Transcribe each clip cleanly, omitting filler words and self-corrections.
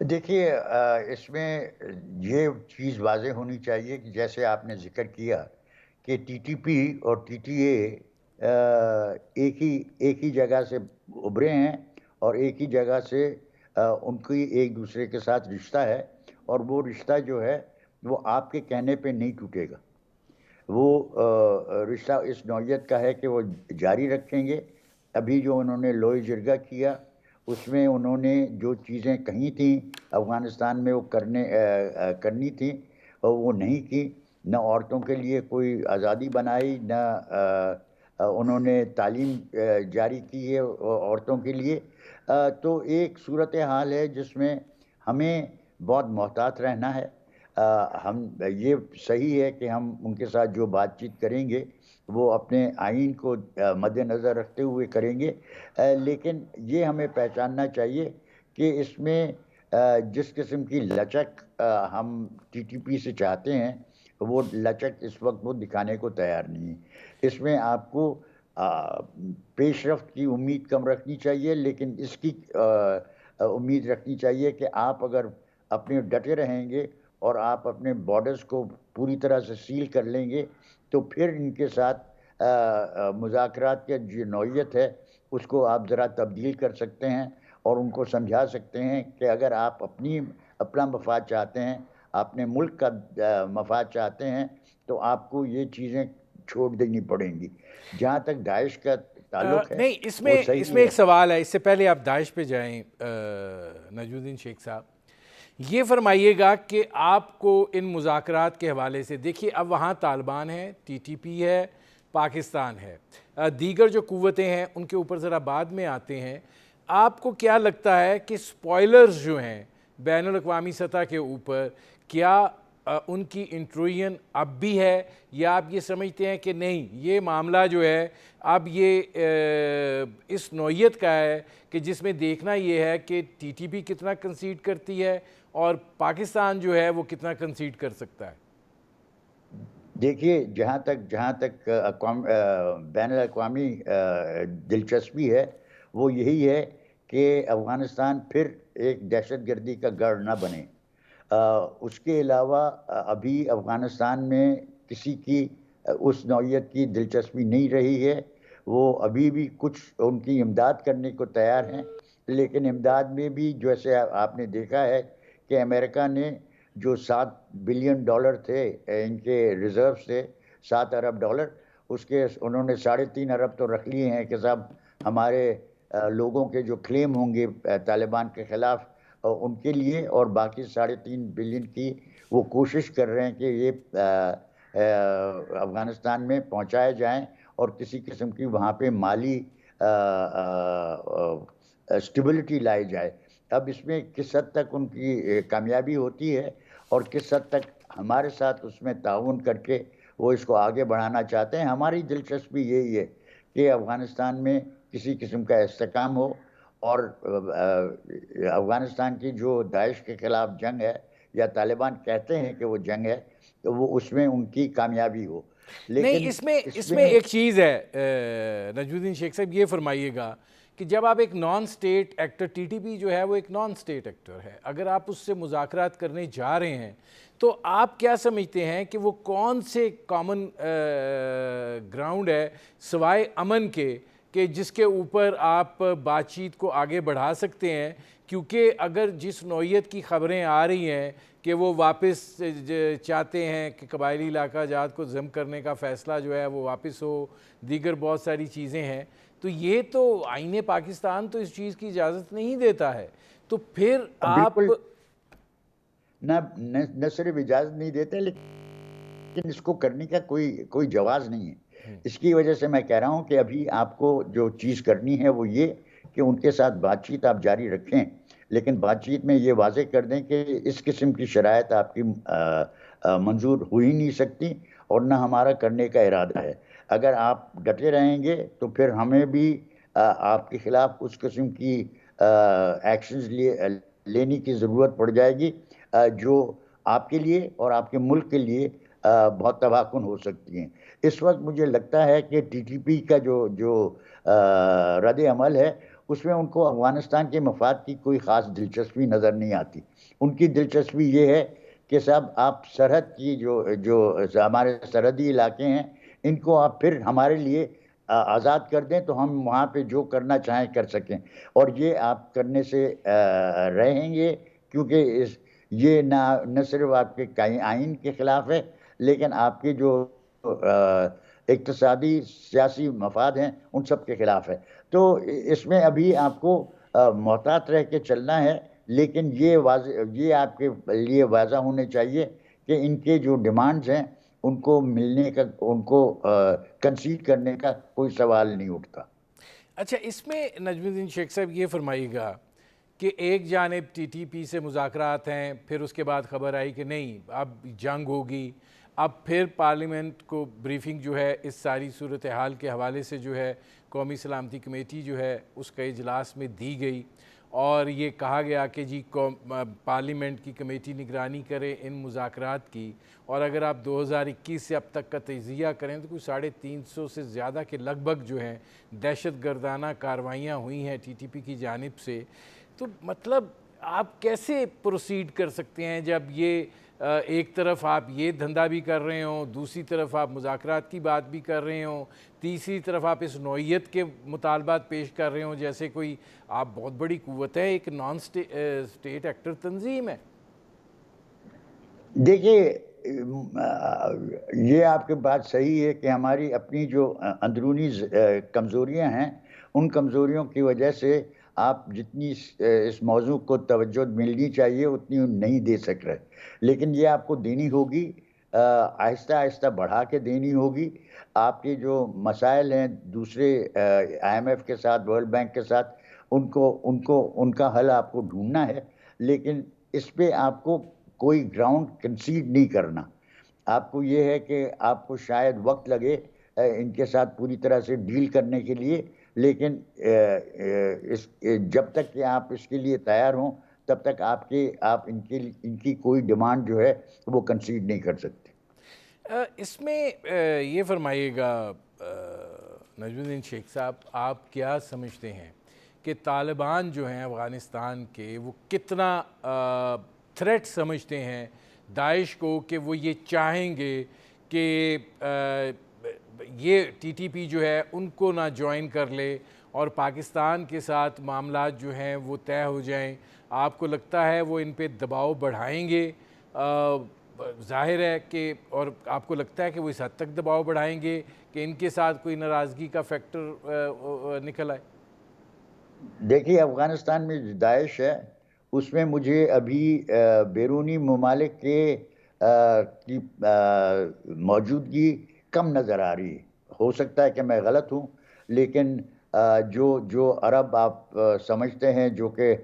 دیکھیے اس میں یہ چیز واضح ہونی چاہیے کہ جیسے آپ نے ذکر کیا کہ ٹی ٹی پی اور ٹی ٹی اے ایک ہی جگہ سے ابھرے ہیں، اور ایک ہی جگہ سے ان کی ایک دوسرے کے ساتھ رشتہ ہے، اور وہ رشتہ جو ہے وہ آپ کے کہنے پہ نہیں ٹوٹے گا۔ وہ رشتہ اس نوعیت کا ہے کہ وہ جاری رکھیں گے۔ ابھی جو انہوں نے لوئے جرگہ کیا، اس میں انہوں نے جو چیزیں کہی تھیں افغانستان میں وہ کرنی تھیں، وہ نہیں کی۔ نہ عورتوں کے لیے کوئی آزادی بنائی، نہ انہوں نے تعلیم جاری کی ہے عورتوں کے لیے۔ تو ایک صورتحال ہے جس میں ہمیں بہت محتاط رہنا ہے۔ ہم یہ صحیح ہے کہ ہم ان کے ساتھ جو بات چیت کریں گے وہ اپنے آئین کو مد نظر رکھتے ہوئے کریں گے، لیکن یہ ہمیں پہچاننا چاہیے کہ اس میں جس قسم کی لچک ہم ٹی ٹی پی سے چاہتے ہیں، وہ لچک اس وقت وہ دکھانے کو تیار نہیں ہے۔ اس میں آپ کو پیش رفت کی امید کم رکھنی چاہیے، لیکن اس کی امید رکھنی چاہیے کہ آپ اگر اپنے ڈٹے رہیں گے اور آپ اپنے بارڈرز کو پوری طرح سے سیل کر لیں گے، تو پھر ان کے ساتھ مذاکرات کی جو نوعیت ہے اس کو آپ ذرا تبدیل کر سکتے ہیں، اور ان کو سمجھا سکتے ہیں کہ اگر آپ اپنا مفاد چاہتے ہیں، اپنے ملک کا مفاد چاہتے ہیں، تو آپ کو یہ چیزیں چھوڑ دینی پڑیں گی۔ جہاں تک داعش کا تعلق ہے، نہیں، اس وہ میں اس صحیح میں ہے۔ ایک سوال ہے، اس سے پہلے آپ داعش پہ جائیں نجم الدین شیخ صاحب، یہ فرمائیے گا کہ آپ کو ان مذاکرات کے حوالے سے دیکھیے، اب وہاں طالبان ہے، ٹی ٹی پی ہے، پاکستان ہے، دیگر جو قوتیں ہیں ان کے اوپر ذرا بعد میں آتے ہیں۔ آپ کو کیا لگتا ہے کہ سپوائلرز جو ہیں بین الاقوامی سطح کے اوپر، کیا ان کی انٹرویژن اب بھی ہے، یا آپ یہ سمجھتے ہیں کہ نہیں، یہ معاملہ جو ہے اب یہ اس نوعیت کا ہے کہ جس میں دیکھنا یہ ہے کہ ٹی ٹی پی کتنا کنسیڈ کرتی ہے اور پاکستان جو ہے وہ کتنا کنسیڈ کر سکتا ہے؟ دیکھیے، جہاں تک بین الاقوامی دلچسپی ہے، وہ یہی ہے کہ افغانستان پھر ایک دہشت گردی کا گڑھ نہ بنے۔ اس کے علاوہ ابھی افغانستان میں کسی کی اس نوعیت کی دلچسپی نہیں رہی ہے۔ وہ ابھی بھی کچھ ان کی امداد کرنے کو تیار ہیں، لیکن امداد میں بھی جیسے آپ نے دیکھا ہے کہ امریکہ نے جو $7 بلین تھے ان کے ریزرو سے، $7 ارب، اس کے انہوں نے $3.5 ارب تو رکھ لیے ہیں کہ صاحب ہمارے لوگوں کے جو کلیم ہوں گے طالبان کے خلاف ان کے لیے، اور باقی $3.5 بلین کی وہ کوشش کر رہے ہیں کہ یہ افغانستان میں پہنچائے جائیں، اور کسی قسم کی وہاں پہ مالی اسٹیبلٹی لائی جائے۔ اب اس میں کس حد تک ان کی کامیابی ہوتی ہے اور کس حد تک ہمارے ساتھ اس میں تعاون کر کے وہ اس کو آگے بڑھانا چاہتے ہیں، ہماری دلچسپی یہی ہے کہ افغانستان میں کسی قسم کا استحکام ہو، اور افغانستان کی جو داعش کے خلاف جنگ ہے، یا طالبان کہتے ہیں کہ وہ جنگ ہے، تو وہ اس میں ان کی کامیابی ہو۔ نہیں، لیکن اس اس میں میں ایک چیز ہے نجم الدین شیخ صاحب، یہ فرمائیے گا کہ جب آپ ایک naan state actor, T T P جو ہے وہ ایک نان سٹیٹ ایکٹر ہے، اگر آپ اس سے مذاکرات کرنے جا رہے ہیں تو آپ کیا سمجھتے ہیں کہ وہ کون سے کامن گراؤنڈ ہے سوائے امن کے کہ جس کے اوپر آپ بات چیت کو آگے بڑھا سکتے ہیں؟ کیونکہ اگر جس نوعیت کی خبریں آ رہی ہیں کہ وہ واپس چاہتے ہیں کہ قبائلی علاقہ جات کو ضم کرنے کا فیصلہ جو ہے وہ واپس ہو، دیگر بہت ساری چیزیں ہیں، تو یہ تو آئین پاکستان تو اس چیز کی اجازت نہیں دیتا ہے، تو پھر آپ بالکل نہ صرف اجازت نہیں دیتے، لیکن اس کو کرنے کا کوئی جواز نہیں ہے۔ اس کی وجہ سے میں کہہ رہا ہوں کہ ابھی آپ کو جو چیز کرنی ہے وہ یہ کہ ان کے ساتھ بات چیت آپ جاری رکھیں، لیکن بات چیت میں یہ واضح کر دیں کہ اس قسم کی شرائط آپ کی منظور ہو ہی نہیں سکتی، اور نہ ہمارا کرنے کا ارادہ ہے۔ اگر آپ ڈٹے رہیں گے تو پھر ہمیں بھی آپ کے خلاف اس قسم کی ایکشنز لینے کی ضرورت پڑ جائے گی جو آپ کے لیے اور آپ کے ملک کے لیے بہت تباہ کن ہو سکتی ہیں۔ اس وقت مجھے لگتا ہے کہ ٹی ٹی پی کا جو رد عمل ہے اس میں ان کو افغانستان کے مفاد کی کوئی خاص دلچسپی نظر نہیں آتی. ان کی دلچسپی یہ ہے کہ صاحب آپ سرحد کی جو ہمارے سرحدی علاقے ہیں ان کو آپ پھر ہمارے لیے آزاد کر دیں تو ہم وہاں پہ جو کرنا چاہیں کر سکیں. اور یہ آپ کرنے سے رہیں گے کیونکہ یہ نہ صرف آپ کے آئین کے خلاف ہے لیکن آپ کے جو اقتصادی سیاسی مفاد ہیں ان سب کے خلاف ہے. تو اس میں ابھی آپ کو محتاط رہ کے چلنا ہے. لیکن یہ آپ کے لیے واضح ہونے چاہیے کہ ان کے جو ڈیمانڈز ہیں ان کو ملنے کا ان کو کنسیڈ کرنے کا کوئی سوال نہیں اٹھتا. اچھا، اس میں نجم الدین شیخ صاحب یہ فرمائیے گا کہ ایک جانب ٹی ٹی پی سے مذاکرات ہیں، پھر اس کے بعد خبر آئی کہ نہیں اب جنگ ہوگی، اب پھر پارلیمنٹ کو بریفنگ جو ہے اس ساری صورتحال کے حوالے سے جو ہے قومی سلامتی کمیٹی جو ہے اس کا اجلاس میں دی گئی اور یہ کہا گیا کہ جی پارلیمنٹ کی کمیٹی نگرانی کرے ان مذاکرات کی، اور اگر آپ 2021 سے اب تک کا تجزیہ کریں تو کوئی 350 سے زیادہ کے لگ بھگ جو ہیں دہشت گردانہ کارروائیاں ہوئی ہیں ٹی ٹی پی کی جانب سے. تو مطلب آپ کیسے پروسیڈ کر سکتے ہیں جب یہ ایک طرف آپ یہ دھندا بھی کر رہے ہوں، دوسری طرف آپ مذاکرات کی بات بھی کر رہے ہوں، تیسری طرف آپ اس نوعیت کے مطالبات پیش کر رہے ہوں جیسے کوئی آپ بہت بڑی قوت ہے، ایک نان اسٹیٹ ایکٹر تنظیم ہے؟ دیکھیے یہ آپ کی بات صحیح ہے کہ ہماری اپنی جو اندرونی کمزوریاں ہیں ان کمزوریوں کی وجہ سے آپ جتنی اس موضوع کو توجہ ملنی چاہیے اتنی نہیں دے سک رہے. لیکن یہ آپ کو دینی ہوگی، آہستہ آہستہ بڑھا کے دینی ہوگی. آپ کے جو مسائل ہیں دوسرے آئی ایم ایف کے ساتھ، ورلڈ بینک کے ساتھ، ان کا حل آپ کو ڈھونڈنا ہے. لیکن اس پہ آپ کو کوئی گراؤنڈ کنسیڈ نہیں کرنا. آپ کو یہ ہے کہ آپ کو شاید وقت لگے ان کے ساتھ پوری طرح سے ڈیل کرنے کے لیے، لیکن جب تک کہ آپ اس کے لیے تیار ہوں تب تک آپ ان کی کوئی ڈیمانڈ جو ہے وہ کنسیڈ نہیں کر سکتے. اس میں یہ فرمائیے گا نجم الدین شیخ صاحب، آپ کیا سمجھتے ہیں کہ طالبان جو ہیں افغانستان کے وہ کتنا تھریٹ سمجھتے ہیں داعش کو، کہ وہ یہ چاہیں گے کہ یہ ٹی ٹی پی جو ہے ان کو نہ جوائن کر لے اور پاکستان کے ساتھ معاملات جو ہیں وہ طے ہو جائیں؟ آپ کو لگتا ہے وہ ان پہ دباؤ بڑھائیں گے؟ ظاہر ہے کہ، اور آپ کو لگتا ہے کہ وہ اس حد تک دباؤ بڑھائیں گے کہ ان کے ساتھ کوئی ناراضگی کا فیکٹر نکل آئے؟ دیکھیے افغانستان میں جو داعش ہے اس میں مجھے ابھی بیرونی ممالک کی موجودگی کم نظر آ رہی ہے. ہو سکتا ہے کہ میں غلط ہوں، لیکن جو عرب آپ سمجھتے ہیں جو کہ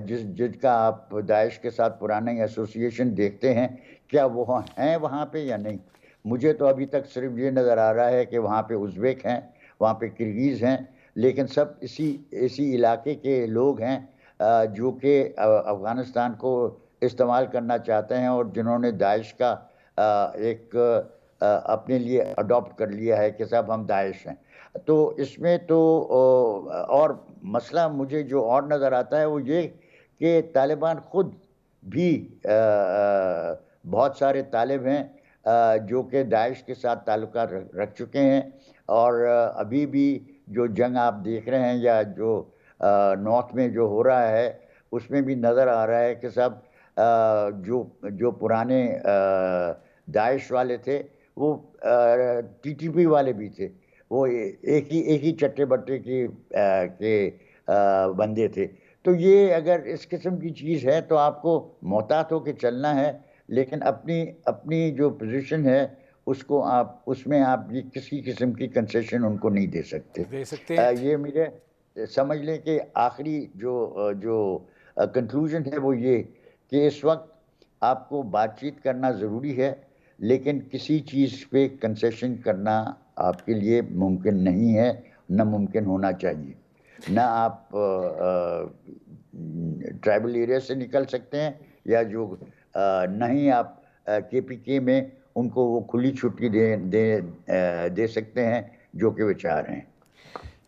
جس کا آپ داعش کے ساتھ پرانا ایسوسیشن دیکھتے ہیں، کیا وہ ہیں وہاں پہ یا نہیں؟ مجھے تو ابھی تک صرف یہ نظر آ رہا ہے کہ وہاں پہ ازبیک ہیں، وہاں پہ کرگیز ہیں، لیکن سب اسی علاقے کے لوگ ہیں جو کہ افغانستان کو استعمال کرنا چاہتے ہیں اور جنہوں نے داعش کا ایک اپنے لیے اڈاپٹ کر لیا ہے کہ صاحب ہم داعش ہیں. تو اس میں تو اور مسئلہ مجھے جو اور نظر آتا ہے وہ یہ کہ طالبان خود بھی بہت سارے طالب ہیں جو کہ داعش کے ساتھ تعلقات رکھ چکے ہیں، اور ابھی بھی جو جنگ آپ دیکھ رہے ہیں یا جو نارتھ میں جو ہو رہا ہے اس میں بھی نظر آ رہا ہے کہ صاحب جو پرانے داعش والے تھے وہ ٹی ٹی پی والے بھی تھے، وہ ایک ہی چٹے بٹے کے بندے تھے. تو یہ اگر اس قسم کی چیز ہے تو آپ کو محتاط ہو کے چلنا ہے، لیکن اپنی جو پوزیشن ہے اس میں آپ کسی قسم کی کنسیشن ان کو نہیں دے سکتے. دے سکتے ہیں؟ یہ مجھے سمجھ لیں کہ آخری جو کنکلوژن ہے وہ یہ کہ اس وقت آپ کو بات چیت کرنا ضروری ہے، لیکن کسی چیز پہ کنسیشن کرنا آپ کے لیے ممکن نہیں ہے، نہ ممکن ہونا چاہیے. نہ آپ ٹرائبل ایریا سے نکل سکتے ہیں یا نہ ہی آپ کے پی کے میں ان کو وہ کھلی چھٹی دے سکتے ہیں جو کہ وہ چاہ رہے ہیں.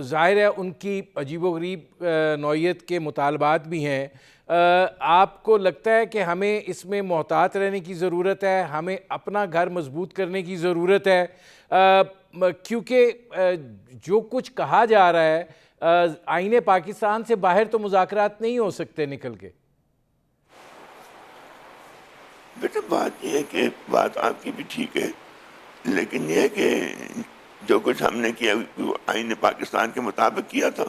ظاہر ہے ان کی عجیب و غریب نوعیت کے مطالبات بھی ہیں. آپ کو لگتا ہے کہ ہمیں اس میں محتاط رہنے کی ضرورت ہے, ہمیں اپنا گھر مضبوط کرنے کی ضرورت ہے, کیونکہ جو کچھ کہا جا رہا ہے آئین پاکستان سے باہر تو مذاکرات نہیں ہو سکتے نکل کے؟ بیٹا بات یہ ہے کہ بات آپ کی بھی ٹھیک ہے, لیکن یہ ہے کہ جو کچھ ہم نے کیا وہ آئین پاکستان کے مطابق کیا تھا.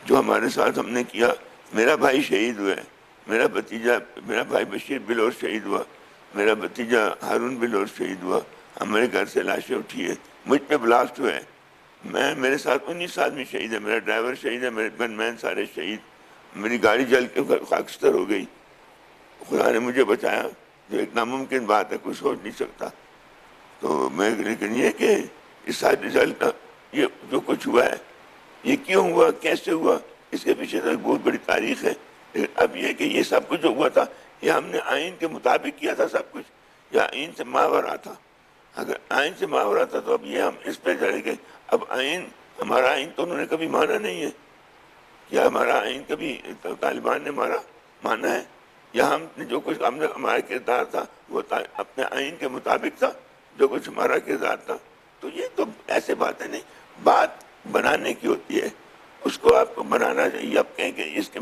جو ہمارے ساتھ ہم نے کیا, میرا بھائی شہید ہوا ہے, میرا بھتیجا, میرا بھائی بشیر بلور شہید ہوا, میرا بھتیجا ہارون بلور شہید ہوا, ہمارے گھر سے لاشیں اٹھی ہے, مجھ پہ بلاسٹ ہوئے ہیں, میرے ساتھ 19 آدمی شہید ہے, میرا ڈرائیور شہید ہے, میرے گن مین سارے شہید, میری گاڑی جل کے خاکستر ہو گئی. خدا نے مجھے بچایا, جو ایک ناممکن بات ہے, کوئی سوچ نہیں سکتا. تو میں لیکن یہ کہ اس سارے رزلٹ کا یہ جو کچھ ہوا ہے یہ کیوں ہوا, کیسے ہوا, اس کے پیچھے تو ایک بہت بڑی تاریخ ہے. لیکن اب یہ کہ یہ سب کچھ جو ہوا تھا یہ ہم نے آئین کے مطابق کیا تھا سب کچھ, یا آئین سے ماورا تھا. اگر آئین سے ماورا تھا تو اب یہ ہم اس پہ چڑھ گئے. اب آئین, ہمارا آئین تو انہوں نے کبھی مانا نہیں ہے, یا ہمارا آئین کبھی طالبان نے مانا ہے, یا ہم نے جو کچھ ہم نے ہمارا کردار تھا وہ اپنے آئین کے مطابق تھا جو کچھ ہمارا کردار تھا. تو یہ تو ایسے باتیں نہیں, بات بنانے کی ہوتی ہے, اس کو آپ کو بنانا چاہیے. آپ کہیں کہ اس کے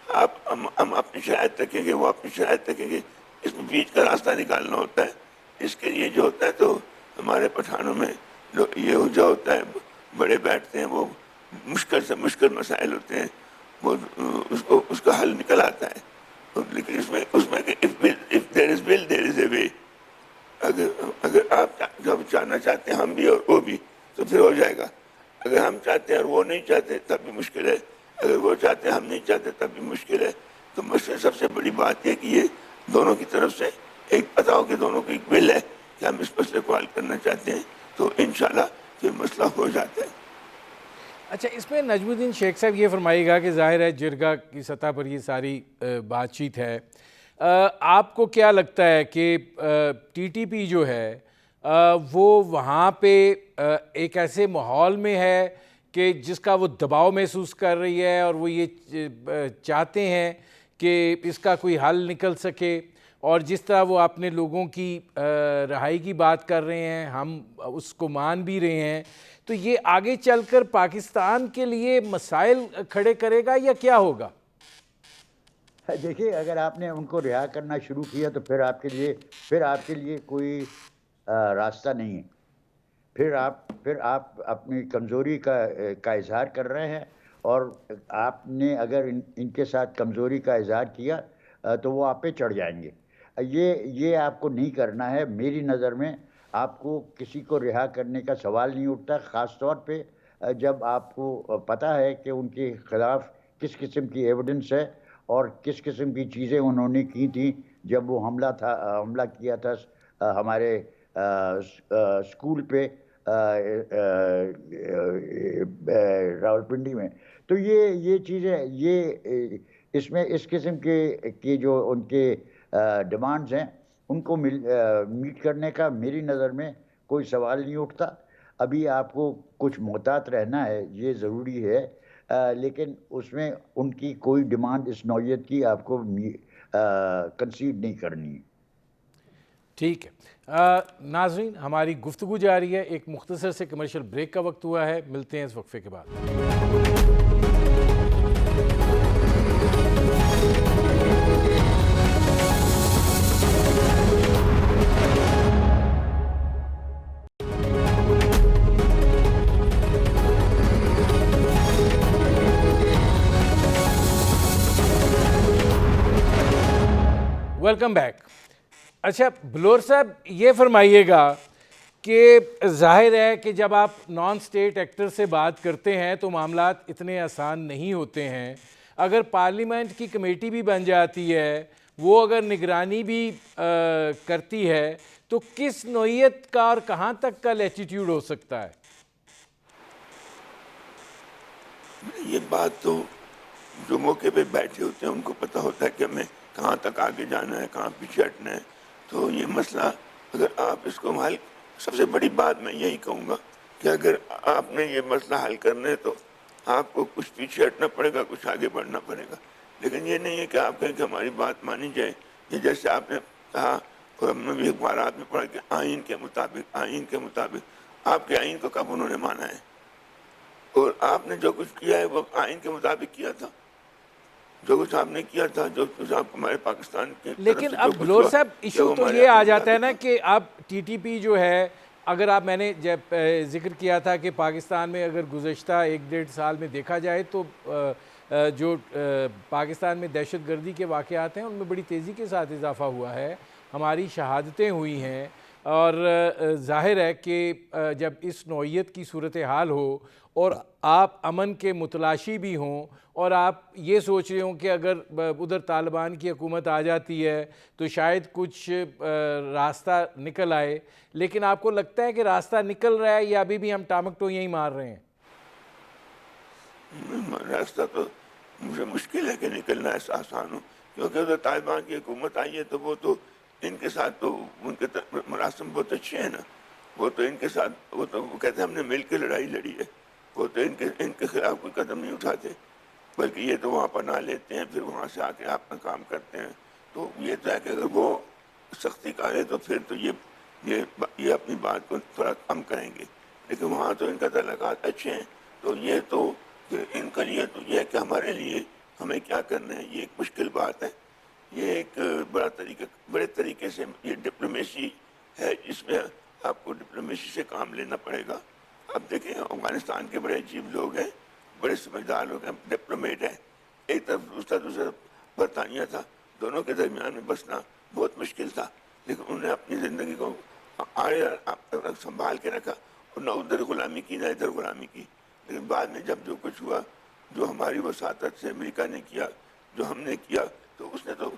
آپ ہم اپنی شرائط رکھیں گے, وہ اپنی شرائط رکھیں گے, اس میں بیچ کا راستہ نکالنا ہوتا ہے. اس کے لیے جو ہوتا ہے تو ہمارے پٹھانوں میں یہ جو ہوتا ہے, بڑے بیٹھتے ہیں, وہ مشکل سے مشکل مسائل ہوتے ہیں, وہ اس کا حل نکل آتا ہے. لیکن اس میں if there is will there is a way. اگر آپ جب چاہنا چاہتے ہیں ہم بھی اور وہ بھی تو پھر ہو جائے گا. اگر ہم چاہتے ہیں اور وہ نہیں چاہتے تب بھی مشکل ہے, اگر وہ چاہتے ہیں ہم نہیں چاہتے تب بھی مشکل ہے. تو مجھ سب سے بڑی بات یہ کہ یہ دونوں کی طرف سے ایک پتہ ہو کہ دونوں کی ایک ول ہے کہ ہم اس مسئلے کو حل کرنا چاہتے ہیں, تو انشاءاللہ پھر مسئلہ ہو جاتا ہے. اچھا, اس میں نجم الدین شیخ صاحب یہ فرمائے گا کہ ظاہر ہے جرگہ کی سطح پر یہ ساری بات چیت ہے, آپ کو کیا لگتا ہے کہ ٹی ٹی پی جو ہے وہ وہاں پہ ایک ایسے ماحول میں ہے کہ جس کا وہ دباؤ محسوس کر رہی ہے, اور وہ یہ چاہتے ہیں کہ اس کا کوئی حل نکل سکے, اور جس طرح وہ اپنے لوگوں کی رہائی کی بات کر رہے ہیں, ہم اس کو مان بھی رہے ہیں, تو یہ آگے چل کر پاکستان کے لیے مسائل کھڑے کرے گا یا کیا ہوگا؟ دیکھیے, اگر آپ نے ان کو رہا کرنا شروع کیا تو پھر آپ کے لیے کوئی راستہ نہیں ہے. پھر آپ اپنی کمزوری کا اظہار کر رہے ہیں, اور آپ نے اگر ان کے ساتھ کمزوری کا اظہار کیا تو وہ آپ پہ چڑھ جائیں گے. یہ آپ کو نہیں کرنا ہے. میری نظر میں آپ کو کسی کو رہا کرنے کا سوال نہیں اٹھتا, خاص طور پہ جب آپ کو پتہ ہے کہ ان کے خلاف کس قسم کی ایویڈنس ہے اور کس قسم کی چیزیں انہوں نے کی تھیں جب وہ حملہ کیا تھا ہمارے اسکول پہ راولپنڈی میں. تو یہ چیزیں, یہ اس قسم کے جو ان کے ڈیمانڈز ہیں ان کو میٹ کرنے کا میری نظر میں کوئی سوال نہیں اٹھتا. ابھی آپ کو کچھ محتاط رہنا ہے, یہ ضروری ہے, لیکن اس میں ان کی کوئی ڈیمانڈ اس نوعیت کی آپ کو کنسیڈ نہیں کرنی ہے. ٹھیک ہے ناظرین, ہماری گفتگو جاری ہے, ایک مختصر سے کمرشل بریک کا وقت ہوا ہے, ملتے ہیں اس وقفے کے بعد. Welcome back. اچھا بلور صاحب, یہ فرمائیے گا کہ ظاہر ہے کہ جب آپ نان سٹیٹ ایکٹر سے بات کرتے ہیں تو معاملات اتنے آسان نہیں ہوتے ہیں. اگر پارلیمنٹ کی کمیٹی بھی بن جاتی ہے, وہ اگر نگرانی بھی کرتی ہے, تو کس نوعیت کا اور کہاں تک کا لیٹیٹیوڈ ہو سکتا ہے؟ یہ بات تو جو موقع پہ بیٹھے ہوتے ہیں ان کو پتہ ہوتا ہے کہ ہمیں کہاں تک آگے جانا ہے, کہاں پیچھے ہٹنا ہے. تو یہ مسئلہ اگر آپ اس کو حل, سب سے بڑی بات میں یہی کہوں گا کہ اگر آپ نے یہ مسئلہ حل کرنا ہے تو آپ کو کچھ پیچھے ہٹنا پڑے گا, کچھ آگے بڑھنا پڑے گا. لیکن یہ نہیں ہے کہ آپ کہیں کہ ہماری بات مانی جائے. یہ جیسے آپ نے کہا اور ہم نے بھی اخبارات میں پڑھا کہ آئین کے مطابق آپ کے آئین کو کب انہوں نے مانا ہے؟ اور آپ نے جو کچھ کیا ہے وہ آئین کے مطابق کیا تھا. جو کچھ آپ نے کیا تھا, جو کچھ آپ ہمارے پاکستان کے لیکن اب بلور صاحب ایشو تو یہ آ جاتا ہے نا کہ اب ٹی ٹی پی جو ہے, اگر آپ, میں نے جب ذکر کیا تھا کہ پاکستان میں اگر گزشتہ 1-1.5 سال میں دیکھا جائے تو جو پاکستان میں دہشت گردی کے واقعات ہیں ان میں بڑی تیزی کے ساتھ اضافہ ہوا ہے, ہماری شہادتیں ہوئی ہیں, اور ظاہر ہے کہ جب اس نوعیت کی صورتحال ہو اور آپ امن کے متلاشی بھی ہوں اور آپ یہ سوچ رہے ہوں کہ اگر ادھر طالبان کی حکومت آ جاتی ہے تو شاید کچھ راستہ نکل آئے, لیکن آپ کو لگتا ہے کہ راستہ نکل رہا ہے یا ابھی بھی ہم ٹامک یہیں مار رہے ہیں؟ راستہ تو مجھے مشکل ہے کہ نکلنا ایسا آسان ہو, کیونکہ ادھر طالبان کی حکومت آئی ہے تو وہ تو ان کے ساتھ تو ان کے مراسم بہت اچھے ہیں نا. وہ تو ان کے ساتھ وہ کہتے ہیں ہم نے مل کے لڑائی لڑی ہے. وہ تو ان کے خلاف کوئی قدم نہیں اٹھاتے, بلکہ یہ تو وہاں پناہ لیتے ہیں, پھر وہاں سے آ کے آپ کا کام کرتے ہیں. تو یہ تو ہے کہ اگر وہ سختی کرے تو پھر تو یہ اپنی بات کو تھوڑا کم کریں گے, لیکن وہاں تو ان کا تعلقات اچھے ہیں. تو یہ تو ان کے لیے تو یہ ہے کہ ہمارے لیے ہمیں کیا کرنا ہے, یہ ایک مشکل بات ہے. یہ ایک بڑے طریقے سے یہ ڈپلومیسی ہے, جس میں آپ کو ڈپلومیسی سے کام لینا پڑے گا. اب دیکھیں افغانستان کے بڑے عجیب لوگ ہیں, بڑے سمجھدار لوگ ہیں, ڈپلومیٹ ہیں. ایک طرف دوسرا برطانیہ تھا, دونوں کے درمیان میں بسنا بہت مشکل تھا, لیکن انہوں نے اپنی زندگی کو سنبھال کے رکھا اور نہ ادھر غلامی کی نہ ادھر غلامی کی. لیکن بعد میں جب جو کچھ ہوا, جو ہماری وساطت سے امریکہ نے کیا, جو ہم نے کیا, تو اس نے تو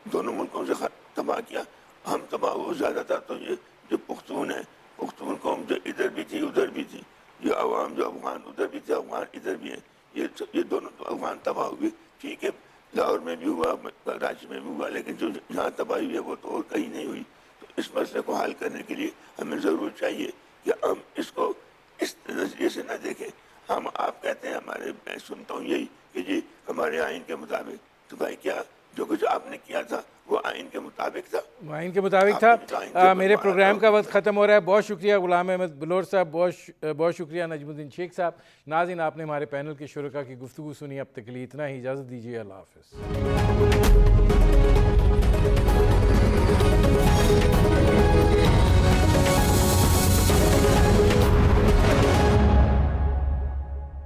دونوں ملکوں سے تباہ کیا. ہم تباہ ہو زیادہ تھا تو یہ جو پختون ہیں, پختون قوم جو ادھر بھی تھی ادھر بھی تھی, یہ عوام جو افغان ادھر بھی تھے افغان ادھر بھی ہیں, یہ دونوں تو افغان تباہ ہوئے. ٹھیک ہے, لاہور میں بھی ہوا, کراچی میں بھی ہوا, لیکن جو جہاں تباہی ہوئی ہے وہ تو اور کہیں نہیں ہوئی. تو اس مسئلے کو حل کرنے کے لیے ہمیں ضرور چاہیے کہ ہم اس کو اس نظریے سے نہ دیکھیں. آپ کہتے ہیں ہمارے, میں سنتا ہوں یہی کہ جی ہمارے آئین کے مطابق, تو بھائی کیا جو کچھ آپ نے کیا تھا وہ آئین کے مطابق تھا؟ آئین کے مطابق تھا. میرے پروگرام کا وقت ختم ہو رہا ہے. بہت شکریہ غلام احمد بلور صاحب, بہت شکریہ نجم الدین شیخ صاحب. ناظرین, آپ نے ہمارے پینل کے شرکاء کی گفتگو سنی. اب تک کے لیے اتنا ہی, اجازت دیجیے. اللہ حافظ.